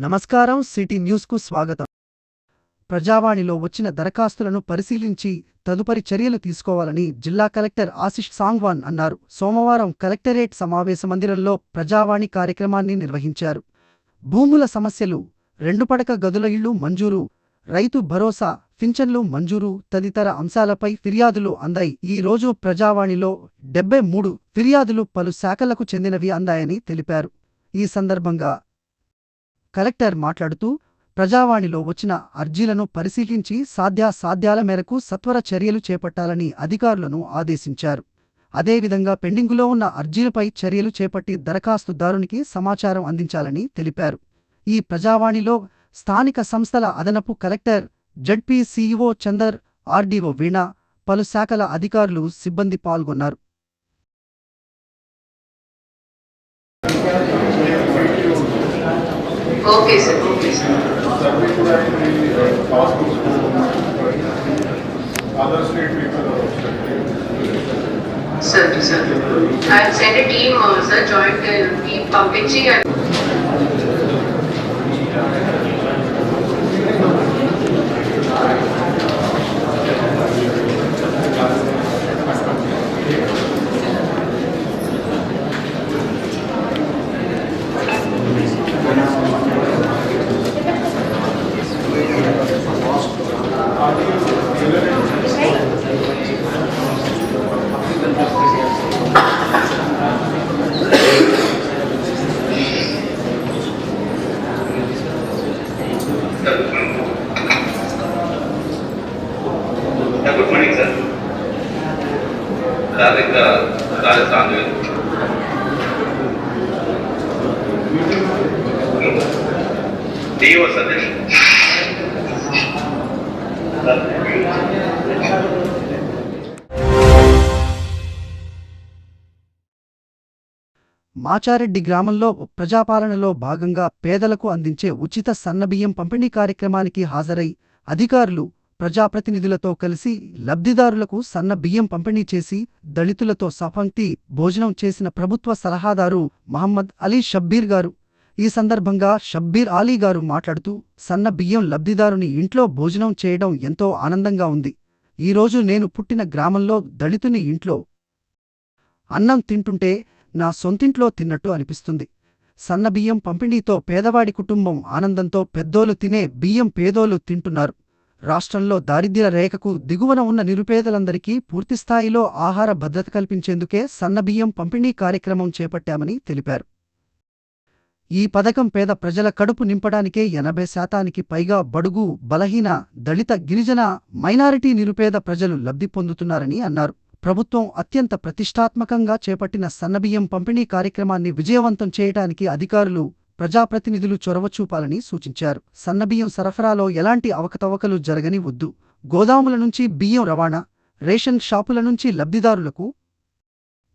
నమస్కారం. సిటీ న్యూస్కు స్వాగతం. ప్రజావాణిలో వచ్చిన దరఖాస్తులను పరిశీలించి తదుపరి చర్యలు తీసుకోవాలని జిల్లా కలెక్టర్ ఆశిష్ సాంగ్వాన్ అన్నారు. సోమవారం కలెక్టరేట్ సమావేశ మందిరంలో ప్రజావాణి కార్యక్రమాన్ని నిర్వహించారు. భూముల సమస్యలు, 2 పడక గదుల ఇళ్లు మంజూరు, రైతు భరోసా, పింఛన్లు మంజూరు తదితర అంశాలపై ఫిర్యాదులు అందాయి. ఈ రోజు ప్రజావాణిలో 73 ఫిర్యాదులు పలు శాఖలకు చెందినవి అందాయని తెలిపారు. ఈ సందర్భంగా కలెక్టర్ మాట్లాడుతూ, ప్రజావాణిలో వచ్చిన అర్జీలను పరిశీలించి సాధ్యాసాధ్యాల మేరకు సత్వర చర్యలు చేపట్టాలని అధికారులను ఆదేశించారు. అదేవిధంగా పెండింగులో ఉన్న అర్జీలపై చర్యలు చేపట్టి దరఖాస్తుదారునికి సమాచారం అందించాలని తెలిపారు. ఈ ప్రజావాణిలో స్థానిక సంస్థల అదనపు collector, ZP CEO Chandar, RDO Veena, పలు శాఖల అధికారులు, సిబ్బంది పాల్గొన్నారు. Okay, sir. Okay, sir. Other state people are obstructing. Sir. I'll send a team, sir, joint team Pampinchi and Good morning, sir. DO Sadish. Machareddy గ్రామంలో ప్రజాపాలనలో భాగంగా పేదలకు అందించే ఉచిత సన్నబియ్యం పంపిణీ కార్యక్రమానికి హాజరై అధికారులు, ప్రజాప్రతినిధులతో కలిసి లబ్ధిదారులకు సన్న బియ్యం పంపిణీ చేసి దళితులతో సపంక్తి భోజనం చేసిన ప్రభుత్వ సలహాదారు మహమ్మద్ అలీ షబ్బీర్ గారు. ఈ సందర్భంగా షబ్బీర్ ఆలీ గారు మాట్లాడుతూ, సన్న బియ్యం లబ్ధిదారుని ఇంట్లో భోజనం చేయడం ఎంతో ఆనందంగా ఉంది. ఈరోజు నేను పుట్టిన గ్రామంలో దళితుని ఇంట్లో అన్నం తింటుంటే నా సొంతింట్లో తిన్నట్టు అనిపిస్తుంది. సన్నబియ్యం పంపిణీతో పేదవాడి కుటుంబం ఆనందంతో పెద్దోలు తినే బియ్యం పేదోలు తింటున్నారు. రాష్ట్రంలో దారిద్ర్య రేఖకు దిగువన ఉన్న నిరుపేదలందరికీ పూర్తిస్థాయిలో ఆహార భద్రత కల్పించేందుకే సన్నబియ్యం పంపిణీ కార్యక్రమం చేపట్టామని తెలిపారు. ఈ పథకం పేద ప్రజల కడుపు నింపడానికే 80% పైగా బడుగు, బలహీన, దళిత, గిరిజన, మైనారిటీ నిరుపేద ప్రజలు లబ్ధి పొందుతున్నారని అన్నారు. ప్రభుత్వం అత్యంత ప్రతిష్టాత్మకంగా చేపట్టిన సన్నబియ్యం పంపిణీ కార్యక్రమాన్ని విజయవంతం చేయడానికి అధికారులు, ప్రజాప్రతినిధులు చొరవ చూపాలని సూచించారు. సన్నబియ్యం సరఫరాలో ఎలాంటి అవకతవకలు జరగని వద్దు. గోదాముల నుంచి బియ్యం రవాణా, రేషన్ షాపుల నుంచి లబ్ధిదారులకు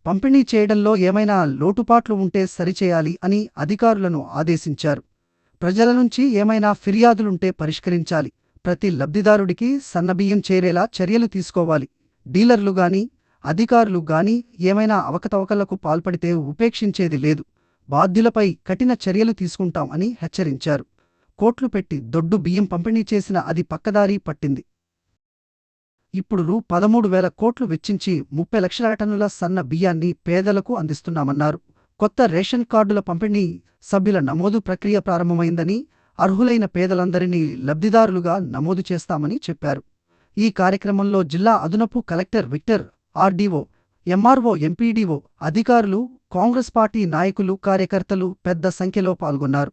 పంపిణీ చేయడంలో ఏమైనా లోటుపాట్లు ఉంటే సరిచేయాలి అని అధికారులను ఆదేశించారు. ప్రజల నుంచి ఏమైనా ఫిర్యాదులుంటే పరిష్కరించాలి. ప్రతి లబ్ధిదారుడికి సన్నబియ్యం చేరేలా చర్యలు తీసుకోవాలి. డీలర్లు గాని, అధికారులు గాని ఏమైనా అవకతవకలకు పాల్పడితే ఉపేక్షించేది లేదు. బాధ్యులపై కఠిన చర్యలు తీసుకుంటాం అని హెచ్చరించారు. కోట్లు పెట్టి దొడ్డు బియ్యం పంపిణీ చేసిన అది పక్కదారి పట్టింది. ఇప్పుడు రూ. 13,000 కోట్లు వెచ్చించి 30 లక్షల టన్నుల సన్న బియ్యాన్ని పేదలకు అందిస్తున్నామన్నారు. కొత్త రేషన్ కార్డుల పంపిణీ, సభ్యుల నమోదు ప్రక్రియ ప్రారంభమైందని, అర్హులైన పేదలందరినీ లబ్ధిదారులుగా నమోదు చేస్తామని చెప్పారు. ఈ కార్యక్రమంలో జిల్లా అదనపు collector Victor, RDO, MRO, MPDO, అధికారులు, కాంగ్రెస్ పార్టీ నాయకులు, కార్యకర్తలు పెద్ద సంఖ్యలో పాల్గొన్నారు.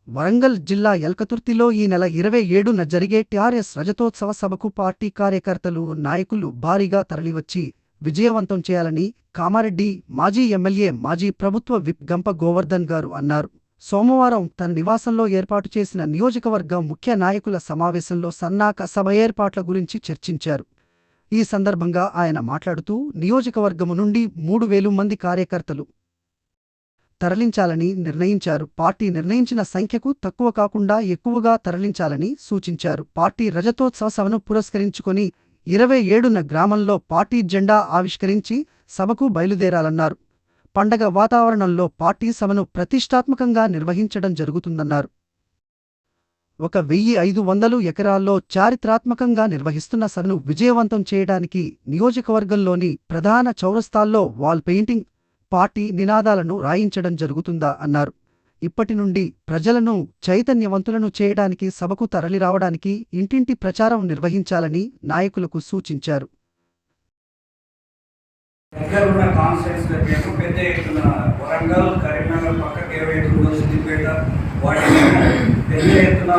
వరంగల్ జిల్లా ఎల్కతుర్తిలో ఈ నెల 27న జరిగే టీఆర్ఎస్ రజతోత్సవ సభకు పార్టీ కార్యకర్తలు, నాయకులు భారీగా తరలివచ్చి విజయవంతం చేయాలని కామారెడ్డి మాజీ ఎమ్మెల్యే, మాజీ ప్రభుత్వ విప్ గంప గోవర్ధన్ గారు అన్నారు. సోమవారం తన నివాసంలో ఏర్పాటు చేసిన నియోజకవర్గ ముఖ్య నాయకుల సమావేశంలో సన్నాహక సభ ఏర్పాట్ల గురించి చర్చించారు. ఈ సందర్భంగా ఆయన మాట్లాడుతూ, నియోజకవర్గము నుండి 3,000 మంది కార్యకర్తలు తరలించాలని నిర్ణయించారు. పార్టీ నిర్ణయించిన సంఖ్యకు తక్కువ కాకుండా ఎక్కువగా తరలించాలని సూచించారు. పార్టీ రజతోత్సవ సభను పురస్కరించుకొని 27న గ్రామంలో పార్టీ జెండా ఆవిష్కరించి సభకు బయలుదేరాలన్నారు. పండగ వాతావరణంలో పార్టీ సభను ప్రతిష్టాత్మకంగా నిర్వహించడం జరుగుతుందన్నారు. 1500 ఎకరాల్లో చారిత్రాత్మకంగా నిర్వహిస్తున్న సభను విజయవంతం చేయడానికి నియోజకవర్గంలోని ప్రధాన చౌరస్తాల్లో వాల్ పెయింటింగ్, పార్టీ నినాదాలను రాయించడం జరుగుతుందా అన్నారు. ఇప్పటి నుండి ప్రజలను చైతన్యవంతులను చేయడానికి సభకు తరలిరావడానికి ఇంటింటి ప్రచారం నిర్వహించాలని నాయకులకు సూచించారు. దగ్గరున్న కాన్స్టిట్యూన్సీలకు పెద్ద ఎత్తున వరంగల్, కరీంనగర్ పక్కకి ఏవైతుందో సిద్దిపేట, వాటిని పెద్ద ఎత్తున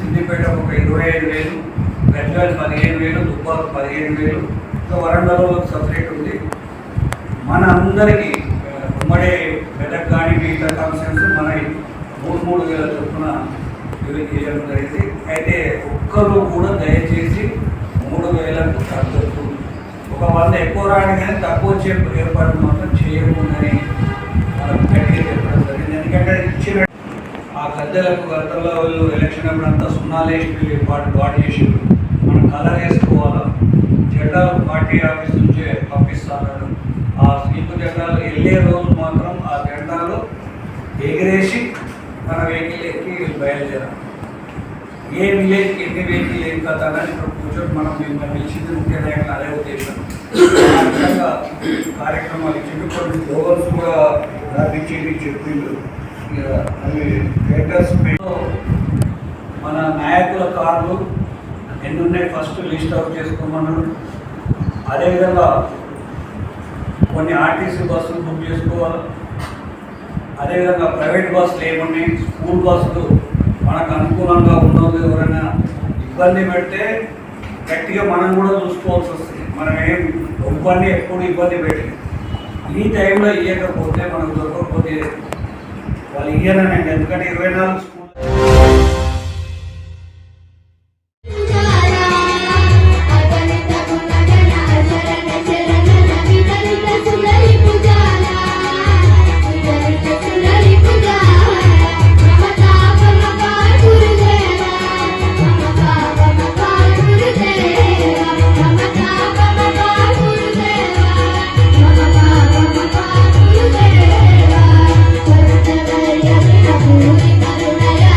సిద్దిపేట ఒక 25,000, గజ్వేల్ 15,000, దుబ్బాక 15,000, ఇంకా వరంగల్లో సపరేట్ ఉంది. మన అందరికీ ఉమ్మడి మెదక్ కానీ మిగతా కాన్స్టిట్యూన్సీ మన 3,000 చొప్పున చేయడం జరిగింది. అయితే ఒక్కరు కూడా దయచేసి 3,000కు తగ్గదు. ఒక 100 ఎక్కువ రాని కానీ తక్కువ వచ్చే ఏర్పాటు మాత్రం చేయకుండాని మనకు గట్టిగా చెప్పడం జరిగింది. ఎందుకంటే ఇచ్చిన ఆ గద్దెలకు గతంలో వాళ్ళు ఎలక్షన్ అప్పుడంతా సున్నాలేసి పాటు చేసి మనం కలర్ వేసుకోవాలా, జెండాలు పార్టీ ఆఫీస్ నుంచే పంపిస్తాను. ఆ స్లీపు జెండాలు వెళ్ళే రోజు మాత్రం ఆ జెండాలు ఎగిరేసి మన వెహికల్ ఎక్కి బయలుదేరాలి. ఏ విలేజ్కి ఎన్ని వెహికల్ ఏం కదా అని ఇప్పుడు కూర్చొని మనం మిమ్మల్ని పిలిచింది ముఖ్య నాయకులు అదే ఉద్దేశం. ఆ విధంగా కార్యక్రమాలు ఇచ్చింది, కొన్ని గోవర్స్ కూడా రాపించేది చెప్పిండు. అవి థియేటర్స్ మన నాయకుల కార్లు ఎన్ని ఉన్నాయి ఫస్ట్ లిస్ట్ అవుట్ చేసుకోమన్నాడు. అదేవిధంగా కొన్ని ఆర్టీసీ బస్సులు బుక్ చేసుకోవాలి. అదేవిధంగా ప్రైవేట్ బస్సులు ఏమున్నాయి, స్కూల్ బస్సులు మనకు అనుకూలంగా ఉన్నది. ఎవరైనా ఇబ్బంది పెడితే గట్టిగా మనం కూడా చూసుకోవాల్సి వస్తుంది. మనం ఏం ఇబ్బంది ఎప్పుడు ఇబ్బంది పెట్టి ఈ టైంలో ఇవ్వకపోతే మనకు దొరకకపోతే వాళ్ళు ఇయ్యనండి. ఎందుకంటే 24 స్కూల్ కరుణయా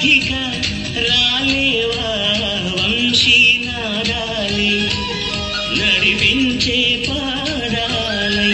రాధిక రాలేవా వంశీ నాదాలే నడిపించే పాదాలై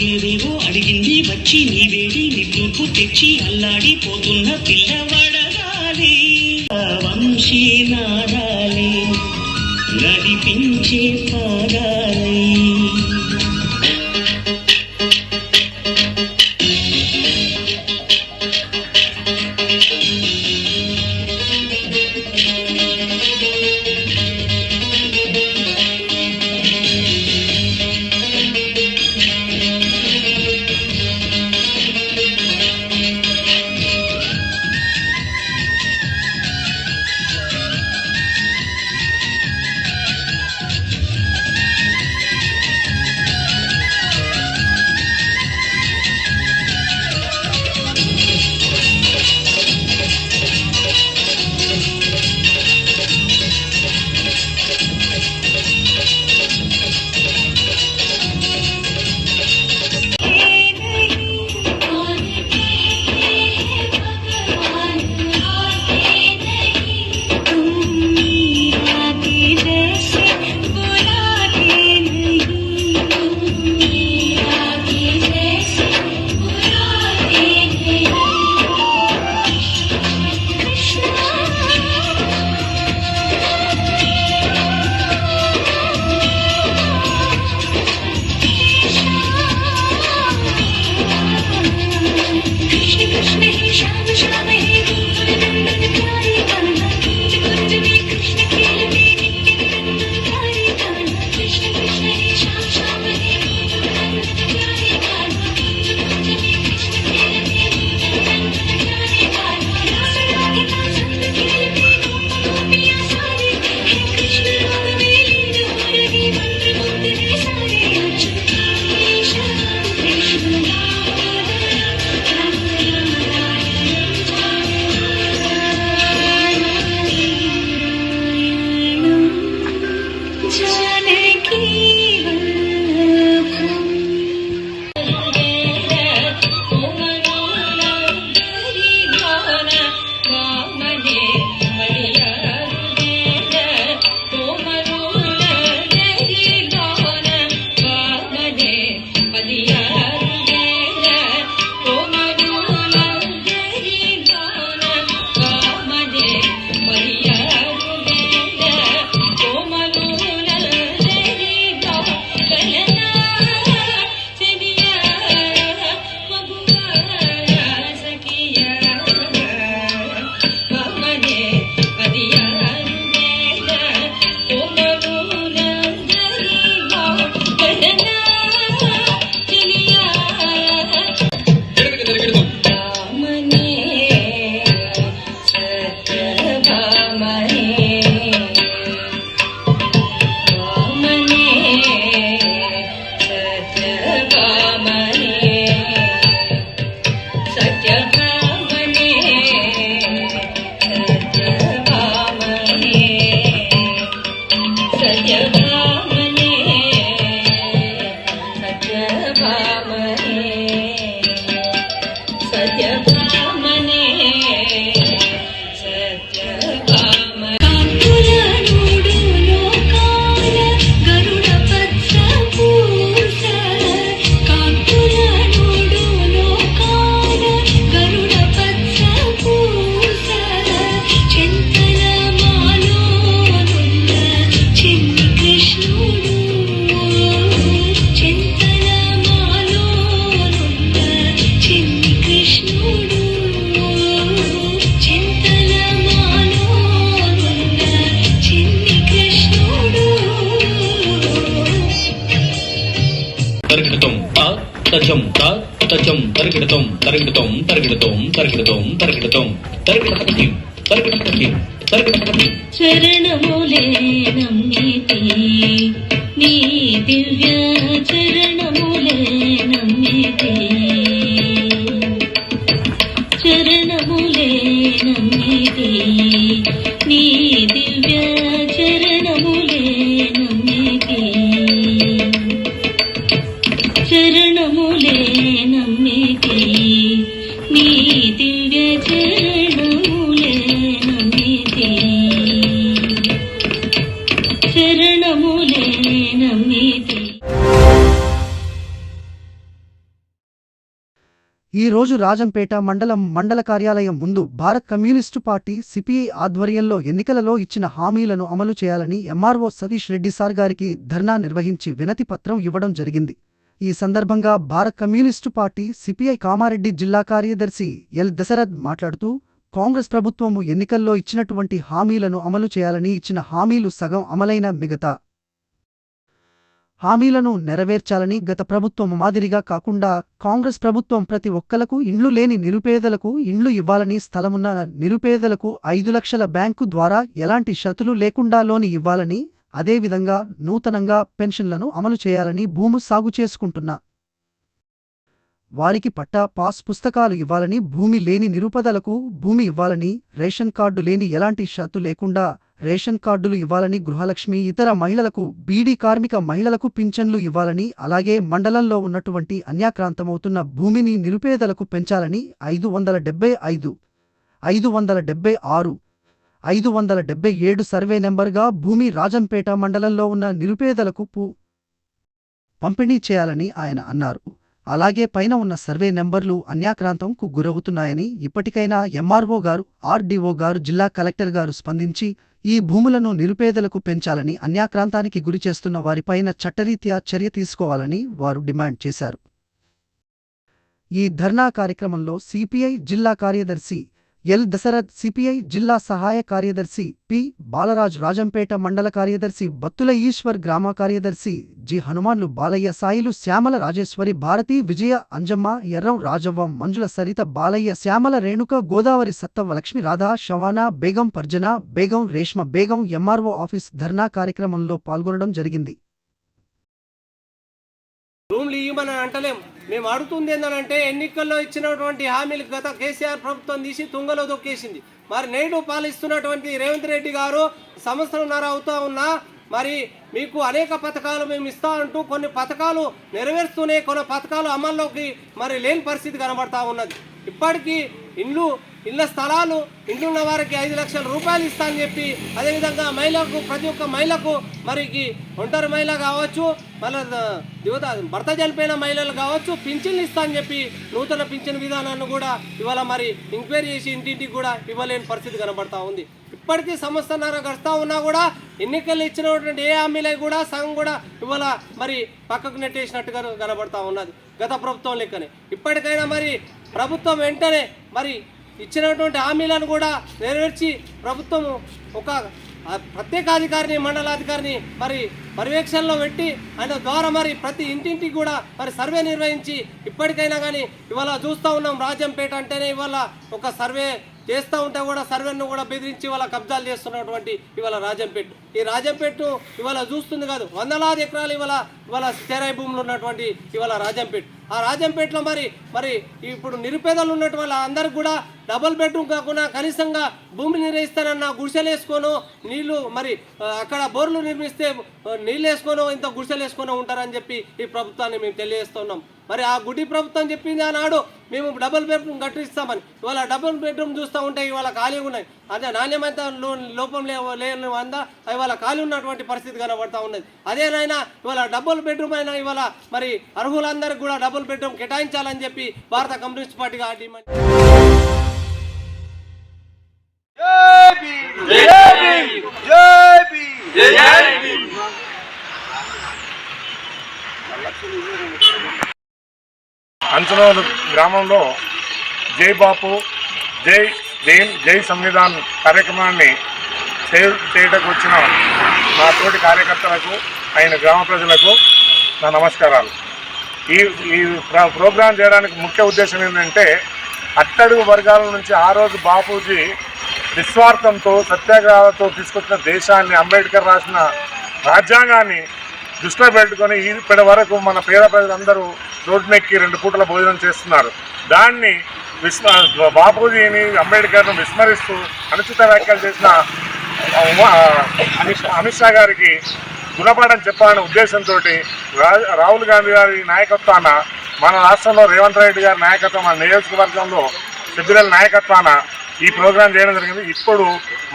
ఏవేవో అడిగింది వచ్చి నీ వేడి నిప్పుకు తెచ్చి అల్లాడిపోతున్న పిల్లవడగాలి వంశీ నాదాలే నడిపించే పాదాలై తరగడతం తా తజం తా తజం తరగడతం తరగడతం తరగడతం తరగడతం తరగడతం తరగడపతి తరగడపతి తరగడపతి చరణములే నమ్మితి నీ దివ్య చరణములే నమ్మితి చరణములే నమ్మితి నీ దివ్య చరణములే నమ్మితి చరణములే నమ్మితి నీ దివ్య చరణములే నమ్మితి చరణములే నమ్మితి. ఈ రోజు రాజంపేట మండల కార్యాలయం ముందు భారత్ కమ్యూనిస్టు పార్టీ సిపిఐ ఆధ్వర్యంలో ఎన్నికలలో ఇచ్చిన హామీలను అమలు చేయాలని ఎంఆర్ఓ సతీష్ రెడ్డి సార్ గారికి ధర్నా నిర్వహించి వినతి పత్రం ఇవ్వడం జరిగింది. ఈ సందర్భంగా Bharat communist party CPI Kamareddy జిల్లా కార్యదర్శి ఎల్ దశరథ్ మాట్లాడుతూ కాంగ్రెస్ ప్రభుత్వము ఎన్నికల్లో ఇచ్చినటువంటి హామీలను అమలు చేయాలని ఇచ్చిన హామీలు సగం అమలైన మిగతా హామీలను నెరవేర్చాలని గత ప్రభుత్వం మాదిరిగా కాకుండా కాంగ్రెస్ ప్రభుత్వం ప్రతి ఒక్కలకు ఇండ్లు లేని నిరుపేదలకు ఇండ్లు ఇవ్వాలని స్థలమున్న నిరుపేదలకు 5 లక్షల బ్యాంకు ద్వారా ఎలాంటి షరతులు లేకుండా లోని ఇవ్వాలని అదేవిధంగా నూతనంగా పెన్షన్లను అమలు చేయాలని భూమి సాగు చేసుకుంటున్న వారికి పట్టా పాస్ పుస్తకాలు ఇవ్వాలని భూమి లేని నిరుపేదలకు భూమి ఇవ్వాలని రేషన్ కార్డు లేని ఎలాంటి షరతు లేకుండా రేషన్ కార్డులు ఇవ్వాలని గృహలక్ష్మి ఇతర మహిళలకు బీడీ కార్మిక మహిళలకు పింఛన్లు ఇవ్వాలని అలాగే మండలంలో ఉన్నటువంటి అన్యాక్రాంతమవుతున్న భూమిని నిరుపేదలకు పెంచాలని 575, 576, 577 సర్వే నెంబర్గా భూమి రాజంపేట మండలంలో ఉన్న నిరుపేదలకు పంపిణీ చేయాలని ఆయన అన్నారు. అలాగే పైన ఉన్న సర్వే నెంబర్లు అన్యాక్రాంతంకు గురవుతున్నాయని ఇప్పటికైనా ఎంఆర్ఓ గారు ఆర్డీఓ గారు జిల్లా కలెక్టర్ గారు స్పందించి ఈ భూములను నిరుపేదలకు పెంచాలని అన్యాక్రాంతానికి గురిచేస్తున్న వారిపైన చట్టరీత్యా చర్య తీసుకోవాలని వారు డిమాండ్ చేశారు. ఈ ధర్నా కార్యక్రమంలో సిపిఐ జిల్లా కార్యదర్శి ఎల్ దశరథ్, సిపిఐ జిల్లా సహాయ కార్యదర్శి పి బాలరాజ్, రాజంపేట మండల కార్యదర్శి బత్తుల ఈశ్వర్, గ్రామ కార్యదర్శి జి హనుమాన్లు, బాలయ్య, సాయిలు, శ్యామల, రాజేశ్వరి, భారతి, విజయ, అంజమ్మ, ఎర్రం, రాజవ్వ, మంజుల, సరిత, బాలయ్య, శ్యామల, రేణుక, గోదావరి, సత్తవ్వ, లక్ష్మి, రాధా, షవానా బేగం, పర్జనా బేగం, రేష్మ బేగం ఎంఆర్ఓ ఆఫీస్ ధర్నా కార్యక్రమంలో పాల్గొనడం జరిగింది. రూమ్లు ఇవ్వమని అంటలేం. మేము అడుగుతుంది ఏంటంటే ఎన్నికల్లో ఇచ్చినటువంటి హామీలు గత కేసీఆర్ ప్రభుత్వం తీసి తుంగలో దొక్కేసింది. మరి నేడు పాలిస్తున్నటువంటి రేవంత్ రెడ్డి గారు సంవత్సరంన్నర అవుతా ఉన్నా మరి మీకు అనేక పథకాలు మేము ఇస్తా అంటూ కొన్ని పథకాలు నెరవేరుస్తూనే కొన్ని పథకాలు అమల్లోకి మరి లేని పరిస్థితి కనబడతా ఉన్నది. ఇప్పటికీ ఇళ్ల స్థలాలు ఇండ్లున్న వారికి 5 లక్షల రూపాయలు ఇస్తా అని చెప్పి, అదేవిధంగా మహిళలకు ప్రతి ఒక్క మహిళకు మరికి ఒంటరి మహిళ కావచ్చు, మళ్ళీ భర్త చనిపోయిన మహిళలు కావచ్చు పింఛన్లు ఇస్తా అని చెప్పి నూతన పింఛన్ విధానాన్ని కూడా ఇవాళ మరి ఎంక్వైరీ చేసి ఇంటింటికి కూడా ఇవ్వలేని పరిస్థితి కనబడతా ఉంది. ఇప్పటికీ సంవత్సరాల గడుస్తూ ఉన్నా కూడా ఎన్నికలు ఇచ్చినటువంటి ఏ హామీలు కూడా సగం కూడా ఇవాళ మరి పక్కకు నెట్టేసినట్టుగా కనబడతా ఉన్నది గత ప్రభుత్వం లెక్కనే. ఇప్పటికైనా మరి ప్రభుత్వం వెంటనే మరి ఇచ్చినటువంటి హామీలను కూడా నెరవేర్చి ప్రభుత్వం ఒక ప్రత్యేకాధికారిని, మండలాధికారిని మరి పర్యవేక్షణలో పెట్టి ఆయన ద్వారా మరి ప్రతి ఇంటింటికి కూడా మరి సర్వే నిర్వహించి ఇప్పటికైనా కానీ ఇవాళ చూస్తూ ఉన్నాం రాజంపేట అంటేనే ఇవాళ ఒక సర్వే చేస్తూ ఉంటే కూడా సర్వేను కూడా బెదిరించి ఇవాళ కబ్జాలు చేస్తున్నటువంటి ఇవాళ రాజంపేట. ఈ రాజంపేట ఇవాళ చూస్తుంది కాదు, వందలాది ఎకరాలు ఇవాళ చెరాయి భూములు ఉన్నటువంటి ఇవాళ రాజంపేట. ఆ రాజంపేటలో మరి ఇప్పుడు నిరుపేదలు ఉన్నట్టు వాళ్ళ అందరికి కూడా డబుల్ బెడ్రూమ్ కాకుండా కనీసంగా భూమి నిర్వహిస్తానన్న గుడిసెలు వేసుకోను, నీళ్లు మరి అక్కడ బోర్లు నిర్మిస్తే నీళ్ళు వేసుకోను, ఇంత గుడిసెలు వేసుకొని ఉంటారని చెప్పి ఈ ప్రభుత్వాన్ని మేము తెలియజేస్తున్నాం. మరి ఆ గుడి ప్రభుత్వం చెప్పింది ఆనాడు మేము డబుల్ బెడ్రూమ్ కట్టిస్తామని. ఇవాళ డబుల్ బెడ్రూమ్ చూస్తూ ఉంటే ఇవాళ ఖాళీగా ఉన్నాయి. అదే నాణ్యమైన లోపం లేని వందా ఇవాళ ఖాళీ ఉన్నటువంటి పరిస్థితి కనబడతా ఉన్నది. అదేనైనా ఇవాళ డబుల్ బెడ్రూమ్ అయినా ఇవాళ మరి అర్హులందరికీ కూడా డబుల్ బెడ్రూమ్ కేటాయించాలని చెప్పి భారత కమ్యూనిస్ట్ పార్టీగా డిమాండ్. అంచనోలు గ్రామంలో జై బాపు, జై భీమ్, జై సంవిధాన్ కార్యక్రమాన్ని చేయటకు వచ్చిన మా తోటి కార్యకర్తలకు, ఆయన గ్రామ ప్రజలకు నా నమస్కారాలు. ఈ ప్రోగ్రాం చేయడానికి ముఖ్య ఉద్దేశం ఏంటంటే అట్టడుగు వర్గాల నుంచి ఆ రోజు బాపూజీ నిస్వార్థంతో సత్యాగ్రహాలతో తీసుకొచ్చిన దేశాన్ని, అంబేద్కర్ రాసిన రాజ్యాంగాన్ని దృష్టిలో పెట్టుకొని ఇప్పటి వరకు మన పేద ప్రజలందరూ రోడ్డునెక్కి 2 పూటల భోజనం చేస్తున్నారు. దాన్ని బాపూజీని, అంబేద్కర్ను విస్మరిస్తూ అనుచిత వ్యాఖ్యలు చేసిన అమిత్ షా గారికి గుణపాఠం చెప్పాలనే ఉద్దేశంతో రాహుల్ గాంధీ గారి నాయకత్వాన, మన రాష్ట్రంలో రేవంత్ రెడ్డి గారి నాయకత్వం, మన నియోజకవర్గంలో సభ్యుల నాయకత్వాన ఈ ప్రోగ్రాం చేయడం జరిగింది. ఇప్పుడు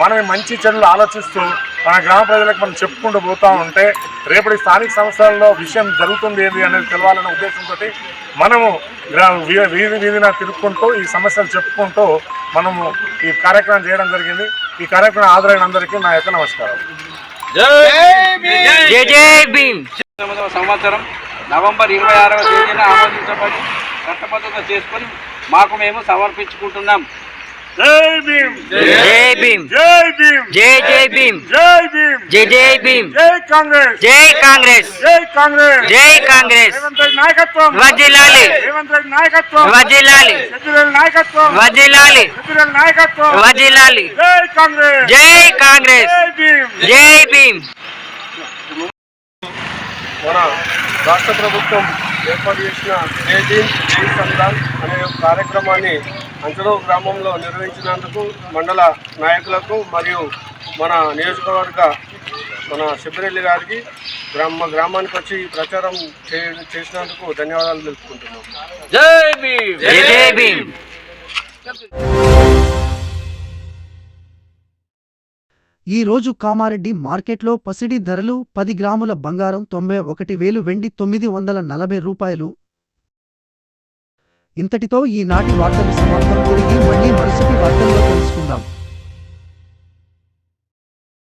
మనం మంచి చెడులు ఆలోచిస్తూ మన గ్రామ ప్రజలకు మనం చెప్పుకుంటూ పోతూ ఉంటే రేపటి స్థానిక సంస్థలలో విషయం జరుగుతుంది ఏంటి అనేది తెలవాలనే ఉద్దేశంతో మనము వీధిన తిరుగుకుంటూ ఈ సమస్యలు చెప్పుకుంటూ మనము ఈ కార్యక్రమం చేయడం జరిగింది. ఈ కార్యక్రమం హాజరైన అందరికీ నా యొక్క నమస్కారం. సంవత్సరం నవంబర్ 26వ తేదీన ఆమోదించబడి చట్టబద్ధత చేసుకొని మాకు మేము సమర్పించుకుంటున్నాం. జై భీమ్, జై భీమ్, జై భీమ్, జై జై భీమ్, జై భీమ్, జై జై భీమ్, జై కాంగ్రెస్, జై కాంగ్రెస్, జై కాంగ్రెస్, జై కాంగ్రెస్. రేవంత్ రెడ్డి నాయకత్వం వర్ధిల్లాలి, రేవంత్ రెడ్డి నాయకత్వం వర్ధిల్లాలి, సభ్యుల నాయకత్వం వర్ధిల్లాలి, సభ్యుల నాయకత్వం వర్ధిల్లాలి. జై కాంగ్రెస్, జై కాంగ్రెస్, జై భీమ్. జై భీమ్. మన రాష్ట్ర ప్రభుత్వం ఏర్పాటు చేసిన జై భీమ్ జై సంవిధాన్ అనే కార్యక్రమాన్ని అంచనూరు గ్రామంలో నిర్వహించినందుకు మండల నాయకులకు మరియు మన నియోజకవర్గ మన శబరిరెడ్డి గారికి గ్రామానికి వచ్చి ప్రచారం చేసినందుకు ధన్యవాదాలు తెలుపుకుంటున్నాం. జై భీమ్, జై జై భీమ్. ఈ రోజు కామారెడ్డి మార్కెట్లో పసిడి ధరలు 10 గ్రాముల బంగారం 91,000 వెండి 940 రూపాయలు. ఇంతటితో ఈనాటి వార్తలు సమాప్తం. తిరిగి మళ్ళీ మరుసటి వార్తల్లో కలుసుకుందాం.